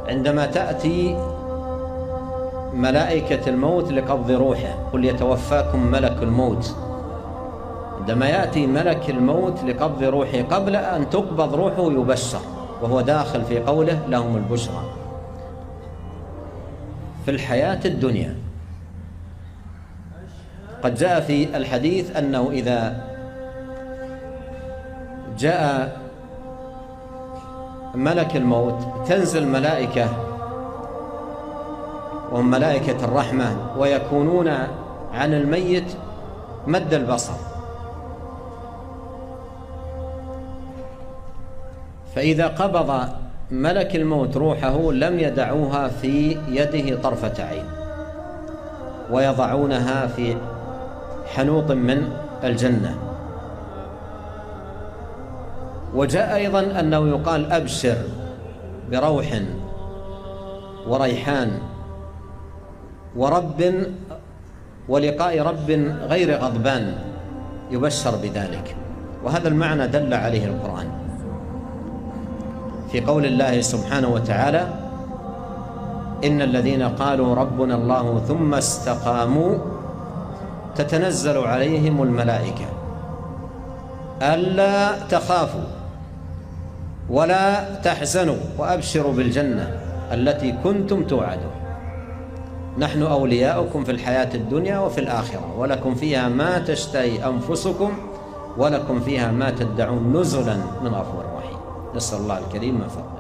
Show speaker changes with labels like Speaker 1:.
Speaker 1: عندما تأتي ملائكة الموت لقبض روحه، قل يتوفاكم ملك الموت. عندما يأتي ملك الموت لقبض روحه قبل أن تقبض روحه يبشر، وهو داخل في قوله لهم البشرى في الحياة الدنيا. قد جاء في الحديث أنه إذا جاء ملك الموت تنزل ملائكة وهم ملائكة الرحمة ويكونون عن الميت مد البصر، فإذا قبض ملك الموت روحه لم يدعوها في يده طرفة عين ويضعونها في حنوط من الجنة. وجاء أيضا أنه يقال أبشر بروح وريحان ورب ولقاء رب غير غضبان، يبشر بذلك. وهذا المعنى دل عليه القرآن في قول الله سبحانه وتعالى إن الذين قالوا ربنا الله ثم استقاموا تتنزل عليهم الملائكة ألا تخافوا ولا تحزنوا وأبشروا بالجنة التي كنتم توعدون نحن أولياؤكم في الحياة الدنيا وفي الآخرة ولكم فيها ما تشتهي أنفسكم ولكم فيها ما تدعون نزلا من غفور رحيم. نسأل الله الكريم من فضله.